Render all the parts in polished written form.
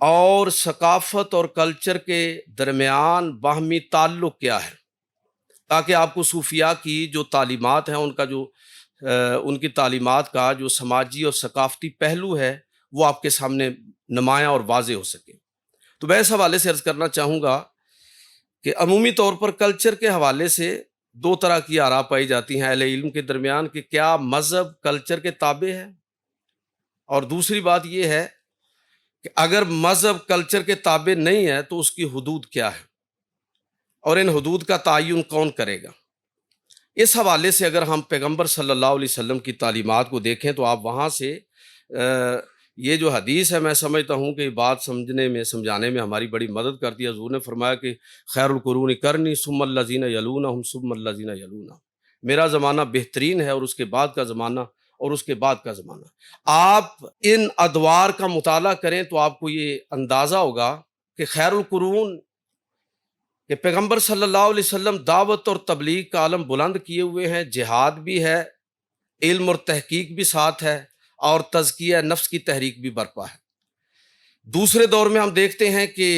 اور ثقافت اور کلچر کے درمیان باہمی تعلق کیا ہے، تاکہ آپ کو صوفیاء کی جو تعلیمات ہیں ان کی تعلیمات کا جو سماجی اور ثقافتی پہلو ہے وہ آپ کے سامنے نمایاں اور واضح ہو سکے۔ تو میں اس حوالے سے عرض کرنا چاہوں گا کہ عمومی طور پر کلچر کے حوالے سے دو طرح کی آراء پائی جاتی ہیں اہل علم کے درمیان کہ کیا مذہب کلچر کے تابع ہے، اور دوسری بات یہ ہے کہ اگر مذہب کلچر کے تابع نہیں ہے تو اس کی حدود کیا ہے اور ان حدود کا تعین کون کرے گا۔ اس حوالے سے اگر ہم پیغمبر صلی اللہ علیہ وسلم کی تعلیمات کو دیکھیں تو آپ وہاں سے یہ جو حدیث ہے، میں سمجھتا ہوں کہ یہ بات سمجھانے میں ہماری بڑی مدد کرتی ہے۔ حضور نے فرمایا کہ خیر القرون قرنی ثم الذین یلونہم ثم الذین یلونہم، میرا زمانہ بہترین ہے اور اس کے بعد کا زمانہ اور اس کے بعد کا زمانہ۔ آپ ان ادوار کا مطالعہ کریں تو آپ کو یہ اندازہ ہوگا کہ خیر القرون کہ پیغمبر صلی اللہ علیہ وسلم دعوت اور تبلیغ کا عالم بلند کیے ہوئے ہیں، جہاد بھی ہے، علم اور تحقیق بھی ساتھ ہے، اور تزکیہ نفس کی تحریک بھی برپا ہے۔ دوسرے دور میں ہم دیکھتے ہیں کہ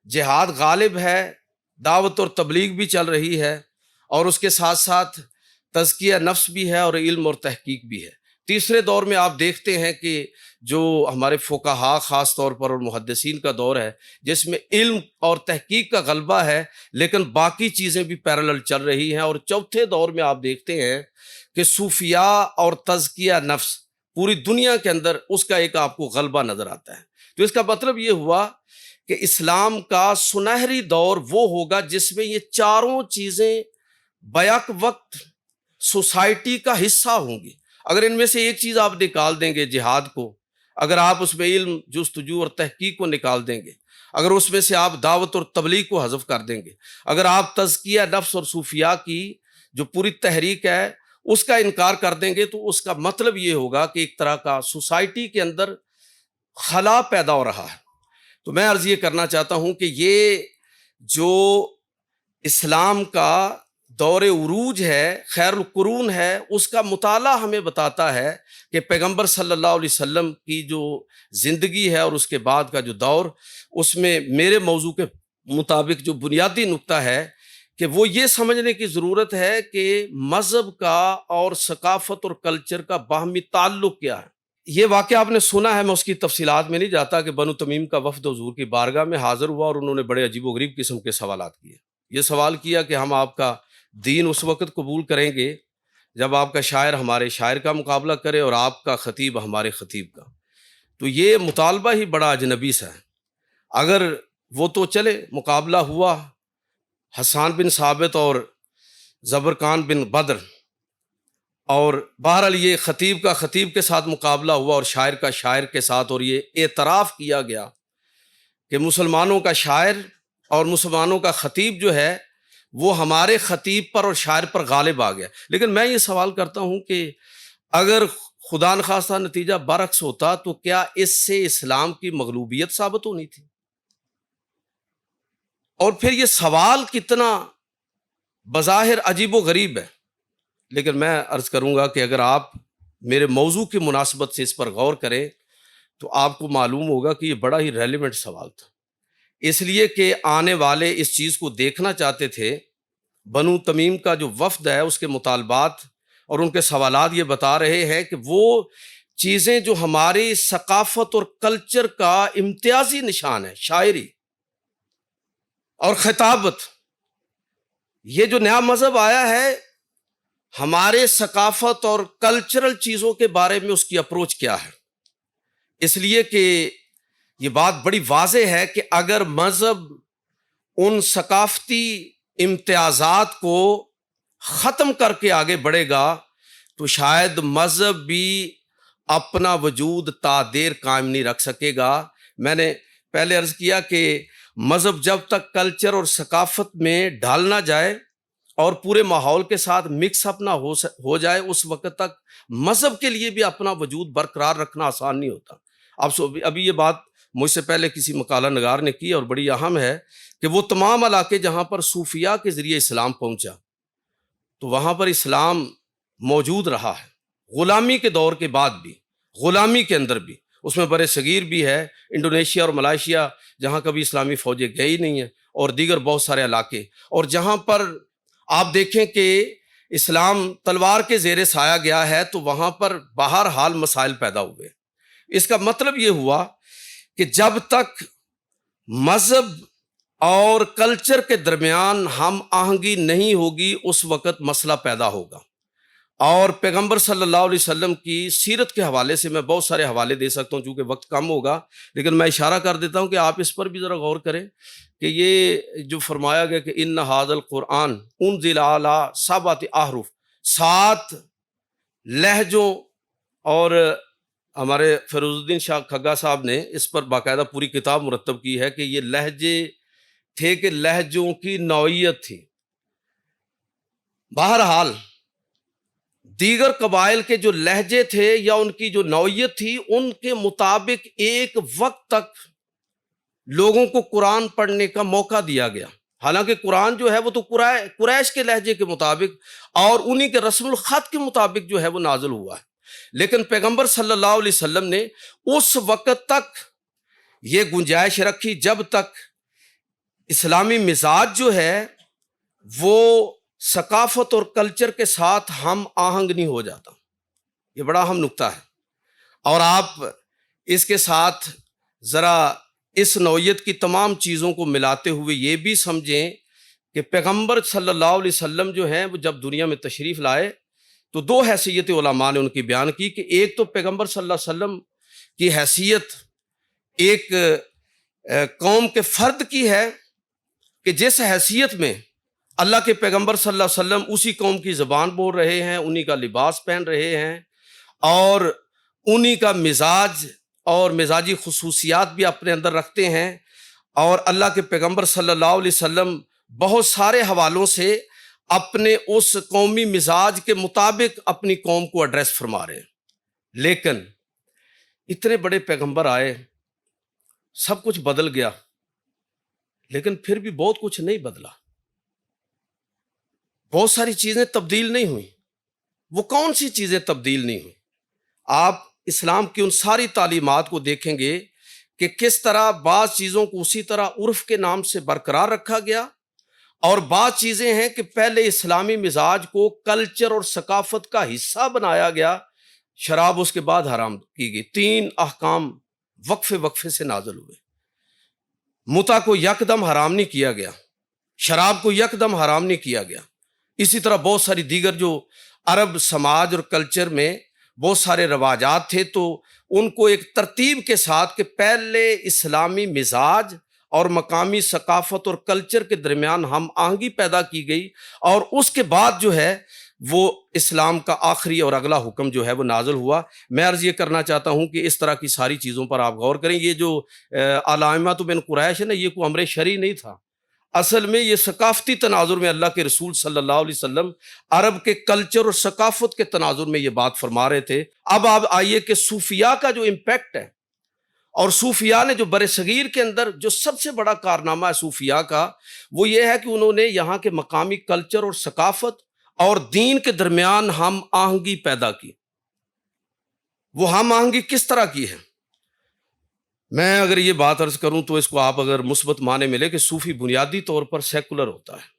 جہاد غالب ہے، دعوت اور تبلیغ بھی چل رہی ہے، اور اس کے ساتھ ساتھ تزکیہ نفس بھی ہے اور علم اور تحقیق بھی ہے۔ تیسرے دور میں آپ دیکھتے ہیں کہ جو ہمارے فقہاء خاص طور پر اور محدثین کا دور ہے، جس میں علم اور تحقیق کا غلبہ ہے لیکن باقی چیزیں بھی پیرالل چل رہی ہیں۔ اور چوتھے دور میں آپ دیکھتے ہیں کہ صوفیاء اور تزکیہ نفس پوری دنیا کے اندر اس کا ایک آپ کو غلبہ نظر آتا ہے۔ تو اس کا مطلب یہ ہوا کہ اسلام کا سنہری دور وہ ہوگا جس میں یہ چاروں چیزیں بیک وقت سوسائٹی کا حصہ ہوں گی۔ اگر ان میں سے ایک چیز آپ نکال دیں گے، جہاد کو، اگر آپ اس میں علم جستجو اور تحقیق کو نکال دیں گے، اگر اس میں سے آپ دعوت اور تبلیغ کو حذف کر دیں گے، اگر آپ تزکیہ نفس اور صوفیاء کی جو پوری تحریک ہے اس کا انکار کر دیں گے، تو اس کا مطلب یہ ہوگا کہ ایک طرح کا سوسائٹی کے اندر خلا پیدا ہو رہا ہے۔ تو میں عرض یہ کرنا چاہتا ہوں کہ یہ جو اسلام کا دور عروج ہے، خیر القرون ہے، اس کا مطالعہ ہمیں بتاتا ہے کہ پیغمبر صلی اللہ علیہ وسلم کی جو زندگی ہے اور اس کے بعد کا جو دور، اس میں میرے موضوع کے مطابق جو بنیادی نقطہ ہے کہ وہ یہ سمجھنے کی ضرورت ہے کہ مذہب کا اور ثقافت اور کلچر کا باہمی تعلق کیا ہے۔ یہ واقعہ آپ نے سنا ہے، میں اس کی تفصیلات میں نہیں جاتا کہ بنو تمیم کا وفد حضور کی بارگاہ میں حاضر ہوا اور انہوں نے بڑے عجیب و غریب قسم کے سوالات کیے۔ یہ سوال کیا کہ ہم آپ کا دین اس وقت قبول کریں گے جب آپ کا شاعر ہمارے شاعر کا مقابلہ کرے اور آپ کا خطیب ہمارے خطیب کا۔ تو یہ مطالبہ ہی بڑا اجنبی سا ہے۔ اگر وہ تو چلے، مقابلہ ہوا، حسان بن ثابت اور زبرقان بن بدر، اور بہرحال یہ خطیب کا خطیب کے ساتھ مقابلہ ہوا اور شاعر کا شاعر کے ساتھ، اور یہ اعتراف کیا گیا کہ مسلمانوں کا شاعر اور مسلمانوں کا خطیب جو ہے وہ ہمارے خطیب پر اور شاعر پر غالب آ گیا۔ لیکن میں یہ سوال کرتا ہوں کہ اگر خدا نخواستہ نتیجہ برعکس ہوتا تو کیا اس سے اسلام کی مغلوبیت ثابت ہونی تھی؟ اور پھر یہ سوال کتنا بظاہر عجیب و غریب ہے، لیکن میں عرض کروں گا کہ اگر آپ میرے موضوع کی مناسبت سے اس پر غور کریں تو آپ کو معلوم ہوگا کہ یہ بڑا ہی ریلیونٹ سوال تھا، اس لیے کہ آنے والے اس چیز کو دیکھنا چاہتے تھے۔ بنو تمیم کا جو وفد ہے اس کے مطالبات اور ان کے سوالات یہ بتا رہے ہیں کہ وہ چیزیں جو ہماری ثقافت اور کلچر کا امتیازی نشان ہے، شاعری اور خطابت، یہ جو نیا مذہب آیا ہے ہمارے ثقافت اور کلچرل چیزوں کے بارے میں اس کی اپروچ کیا ہے۔ اس لیے کہ یہ بات بڑی واضح ہے کہ اگر مذہب ان ثقافتی امتیازات کو ختم کر کے آگے بڑھے گا تو شاید مذہب بھی اپنا وجود تا دیر قائم نہیں رکھ سکے گا۔ میں نے پہلے عرض کیا کہ مذہب جب تک کلچر اور ثقافت میں ڈھال نہ جائے اور پورے ماحول کے ساتھ مکس اپ نہ ہو جائے، اس وقت تک مذہب کے لیے بھی اپنا وجود برقرار رکھنا آسان نہیں ہوتا۔ ابھی یہ بات مجھ سے پہلے کسی مقالہ نگار نے کی اور بڑی اہم ہے کہ وہ تمام علاقے جہاں پر صوفیاء کے ذریعے اسلام پہنچا تو وہاں پر اسلام موجود رہا ہے، غلامی کے دور کے بعد بھی، غلامی کے اندر بھی اس میں بر صغیر بھی ہے، انڈونیشیا اور ملائیشیا جہاں کبھی اسلامی فوجیں گئی نہیں ہیں، اور دیگر بہت سارے علاقے، اور جہاں پر آپ دیکھیں کہ اسلام تلوار کے زیر سایہ گیا ہے تو وہاں پر بہرحال مسائل پیدا ہوئے۔ اس کا مطلب یہ ہوا کہ جب تک مذہب اور کلچر کے درمیان ہم آہنگی نہیں ہوگی اس وقت مسئلہ پیدا ہوگا۔ اور پیغمبر صلی اللہ علیہ وسلم کی سیرت کے حوالے سے میں بہت سارے حوالے دے سکتا ہوں، چونکہ وقت کم ہوگا، لیکن میں اشارہ کر دیتا ہوں کہ آپ اس پر بھی ذرا غور کریں کہ یہ جو فرمایا گیا کہ ان ھذا القرآن انزل علی سبعۃ احرف، 7 لہجوں، اور ہمارے فیروز الدین شاہ کھگا صاحب نے اس پر باقاعدہ پوری کتاب مرتب کی ہے کہ یہ لہجے تھے کہ لہجوں کی نوعیت تھی۔ بہرحال دیگر قبائل کے جو لہجے تھے یا ان کی جو نوعیت تھی، ان کے مطابق ایک وقت تک لوگوں کو قرآن پڑھنے کا موقع دیا گیا۔ حالانکہ قرآن جو ہے وہ تو قریش کے لہجے کے مطابق اور انہی کے رسم الخط کے مطابق جو ہے وہ نازل ہوا ہے، لیکن پیغمبر صلی اللہ علیہ وسلم نے اس وقت تک یہ گنجائش رکھی جب تک اسلامی مزاج جو ہے وہ ثقافت اور کلچر کے ساتھ ہم آہنگ نہیں ہو جاتا۔ یہ بڑا اہم نکتہ ہے، اور آپ اس کے ساتھ ذرا اس نوعیت کی تمام چیزوں کو ملاتے ہوئے یہ بھی سمجھیں کہ پیغمبر صلی اللہ علیہ وسلم جو ہیں وہ جب دنیا میں تشریف لائے تو 2 حیثیت علماء نے ان کی بیان کی کہ ایک تو پیغمبر صلی اللہ علیہ وسلم کی حیثیت ایک قوم کے فرد کی ہے کہ جس حیثیت میں اللہ کے پیغمبر صلی اللہ علیہ وسلم اسی قوم کی زبان بول رہے ہیں، انہی کا لباس پہن رہے ہیں، اور انہی کا مزاج اور مزاجی خصوصیات بھی اپنے اندر رکھتے ہیں، اور اللہ کے پیغمبر صلی اللہ علیہ وسلم بہت سارے حوالوں سے اپنے اس قومی مزاج کے مطابق اپنی قوم کو ایڈریس فرما رہے ہیں۔ لیکن اتنے بڑے پیغمبر آئے، سب کچھ بدل گیا، لیکن پھر بھی بہت کچھ نہیں بدلا، بہت ساری چیزیں تبدیل نہیں ہوئیں۔ وہ کون سی چیزیں تبدیل نہیں ہوئیں؟ آپ اسلام کی ان ساری تعلیمات کو دیکھیں گے کہ کس طرح بعض چیزوں کو اسی طرح عرف کے نام سے برقرار رکھا گیا، اور بعض چیزیں ہیں کہ پہلے اسلامی مزاج کو کلچر اور ثقافت کا حصہ بنایا گیا، شراب اس کے بعد حرام کی گئی۔ 3 احکام وقفے سے نازل ہوئے۔ متع کو یکدم حرام نہیں کیا گیا، شراب کو یکدم حرام نہیں کیا گیا۔ اسی طرح بہت ساری دیگر جو عرب سماج اور کلچر میں بہت سارے رواجات تھے تو ان کو ایک ترتیب کے ساتھ کہ پہلے اسلامی مزاج اور مقامی ثقافت اور کلچر کے درمیان ہم آہنگی پیدا کی گئی، اور اس کے بعد جو ہے وہ اسلام کا آخری اور اگلا حکم جو ہے وہ نازل ہوا۔ میں عرض یہ کرنا چاہتا ہوں کہ اس طرح کی ساری چیزوں پر آپ غور کریں۔ یہ جو علامات بن قریش ہے نا، یہ کوئی امر شرعی نہیں تھا، اصل میں یہ ثقافتی تناظر میں اللہ کے رسول صلی اللہ علیہ وسلم عرب کے کلچر اور ثقافت کے تناظر میں یہ بات فرما رہے تھے۔ اب آپ آئیے کہ صوفیاء کا جو امپیکٹ ہے، اور صوفیاء نے جو بر صغیر کے اندر جو سب سے بڑا کارنامہ ہے صوفیاء کا، وہ یہ ہے کہ انہوں نے یہاں کے مقامی کلچر اور ثقافت اور دین کے درمیان ہم آہنگی پیدا کی۔ وہ ہم آہنگی کس طرح کی ہے؟ میں اگر یہ بات عرض کروں تو اس کو آپ اگر مثبت معنی میں لے کہ صوفی بنیادی طور پر سیکولر ہوتا ہے،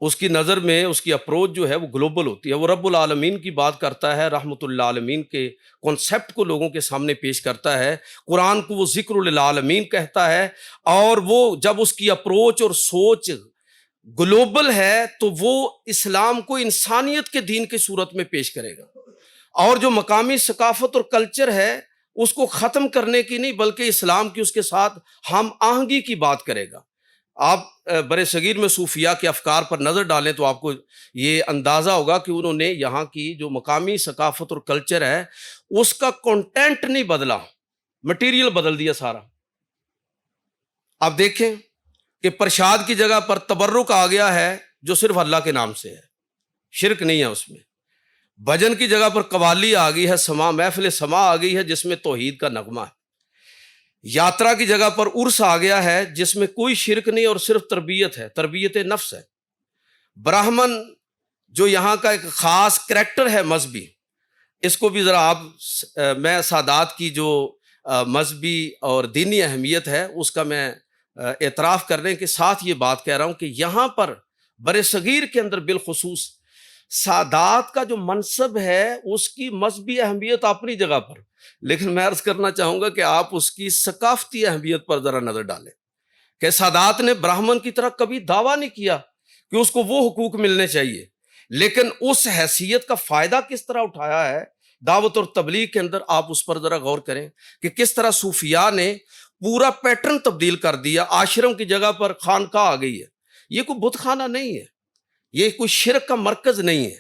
اس کی نظر میں اس کی اپروچ جو ہے وہ گلوبل ہوتی ہے، وہ رب العالمین کی بات کرتا ہے، رحمت للعالمین کے کانسیپٹ کو لوگوں کے سامنے پیش کرتا ہے، قرآن کو وہ ذکر للعالمین کہتا ہے، اور وہ جب اس کی اپروچ اور سوچ گلوبل ہے تو وہ اسلام کو انسانیت کے دین کی صورت میں پیش کرے گا، اور جو مقامی ثقافت اور کلچر ہے اس کو ختم کرنے کی نہیں بلکہ اسلام کی اس کے ساتھ ہم آہنگی کی بات کرے گا۔ آپ بر صغیر میں صوفیاء کے افکار پر نظر ڈالیں تو آپ کو یہ اندازہ ہوگا کہ انہوں نے یہاں کی جو مقامی ثقافت اور کلچر ہے اس کا کنٹینٹ نہیں بدلا، مٹیریل بدل دیا سارا۔ آپ دیکھیں کہ پرشاد کی جگہ پر تبرک آ گیا ہے جو صرف اللہ کے نام سے ہے، شرک نہیں ہے اس میں۔ بھجن کی جگہ پر قوالی آ گئی ہے، محفل سما آ گئی ہے جس میں توحید کا نغمہ ہے۔ یاترا کی جگہ پر عرس آ گیا ہے جس میں کوئی شرک نہیں اور صرف تربیت ہے، تربیت نفس ہے۔ براہمن جو یہاں کا ایک خاص کریکٹر ہے مذہبی، اس کو بھی ذرا آپ میں سادات کی جو مذہبی اور دینی اہمیت ہے اس کا میں اعتراف کرنے کے ساتھ یہ بات کہہ رہا ہوں کہ یہاں پر بر صغیر کے اندر بالخصوص سادات کا جو منصب ہے اس کی مذہبی اہمیت اپنی جگہ پر، لیکن میں عرض کرنا چاہوں گا کہ آپ اس کی ثقافتی اہمیت پر ذرا نظر ڈالیں کہ سادات نے براہمن کی طرح کبھی دعویٰ نہیں کیا کہ اس کو وہ حقوق ملنے چاہیے، لیکن اس حیثیت کا فائدہ کس طرح اٹھایا ہے دعوت اور تبلیغ کے اندر، آپ اس پر ذرا غور کریں کہ کس طرح صوفیاء نے پورا پیٹرن تبدیل کر دیا۔ آشرم کی جگہ پر خانقاہ آ گئی ہے، یہ کوئی بت خانہ نہیں ہے، یہ کوئی شرک کا مرکز نہیں ہے،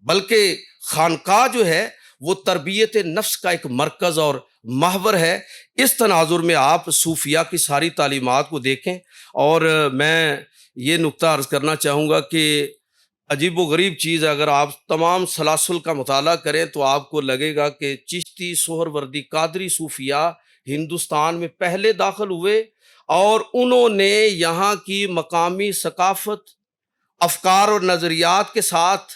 بلکہ خانقاہ جو ہے وہ تربیت نفس کا ایک مرکز اور محور ہے۔ اس تناظر میں آپ صوفیاء کی ساری تعلیمات کو دیکھیں، اور میں یہ نقطہ عرض کرنا چاہوں گا کہ عجیب و غریب چیز ہے، اگر آپ تمام سلاسل کا مطالعہ کریں تو آپ کو لگے گا کہ چشتی، سہروردی، قادری صوفیاء ہندوستان میں پہلے داخل ہوئے، اور انہوں نے یہاں کی مقامی ثقافت، افکار اور نظریات کے ساتھ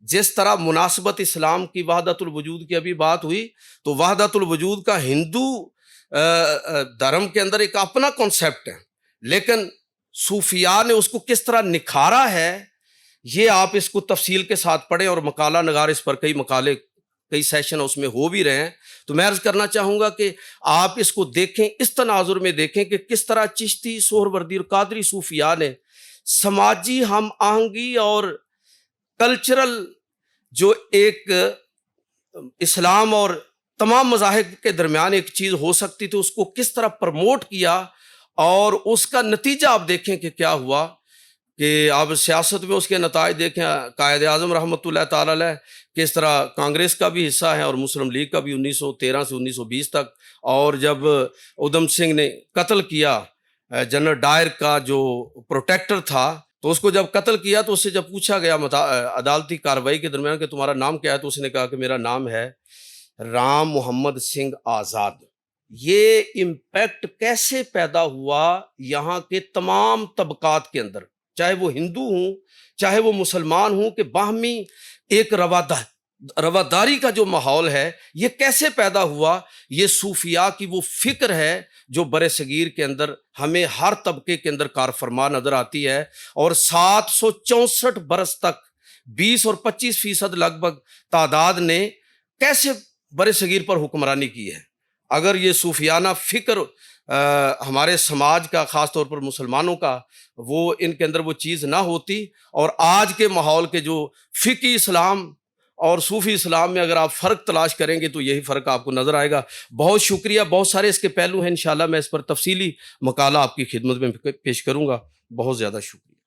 جس طرح مناسبت اسلام کی وحدت الوجود کی ابھی بات ہوئی، تو وحدت الوجود کا ہندو دھرم کے اندر ایک اپنا کنسیپٹ ہے، لیکن صوفیاء نے اس کو کس طرح نکھارا ہے یہ آپ اس کو تفصیل کے ساتھ پڑھیں، اور مقالہ نگار اس پر کئی مقالے، کئی سیشن اس میں ہو بھی رہے ہیں۔ تو میں عرض کرنا چاہوں گا کہ آپ اس کو دیکھیں، اس تناظر میں دیکھیں کہ کس طرح چشتی، سہروردی اور قادری صوفیاء نے سماجی ہم آہنگی اور کلچرل جو ایک اسلام اور تمام مذاہب کے درمیان ایک چیز ہو سکتی تھی اس کو کس طرح پروموٹ کیا، اور اس کا نتیجہ آپ دیکھیں کہ کیا ہوا، کہ آپ سیاست میں اس کے نتائج دیکھیں۔ قائد اعظم رحمۃ اللہ تعالی علیہ کس طرح کانگریس کا بھی حصہ ہے اور مسلم لیگ کا بھی 1913 سے 1920 تک، اور جب ادھم سنگھ نے قتل کیا جنرل ڈائر کا جو پروٹیکٹر تھا، تو اس کو جب قتل کیا تو اس سے جب پوچھا گیا عدالتی کارروائی کے درمیان کہ تمہارا نام کیا ہے، تو اس نے کہا کہ میرا نام ہے رام محمد سنگھ آزاد۔ یہ امپیکٹ کیسے پیدا ہوا یہاں کے تمام طبقات کے اندر، چاہے وہ ہندو ہوں چاہے وہ مسلمان ہوں، کہ باہمی ایک رواداری کا جو ماحول ہے یہ کیسے پیدا ہوا؟ یہ صوفیاء کی وہ فکر ہے جو بر صغیر کے اندر ہمیں ہر طبقے کے اندر کار فرما نظر آتی ہے، اور 764 برس تک 20 اور 25% لگ بھگ تعداد نے کیسے بر صغیر پر حکمرانی کی ہے۔ اگر یہ صوفیانہ فکر ہمارے سماج کا، خاص طور پر مسلمانوں کا، وہ ان کے اندر وہ چیز نہ ہوتی، اور آج کے ماحول کے جو فقہی اسلام اور صوفی اسلام میں اگر آپ فرق تلاش کریں گے تو یہی فرق آپ کو نظر آئے گا۔ بہت شکریہ، بہت سارے اس کے پہلو ہیں، انشاءاللہ میں اس پر تفصیلی مقالہ آپ کی خدمت میں پیش کروں گا۔ بہت زیادہ شکریہ۔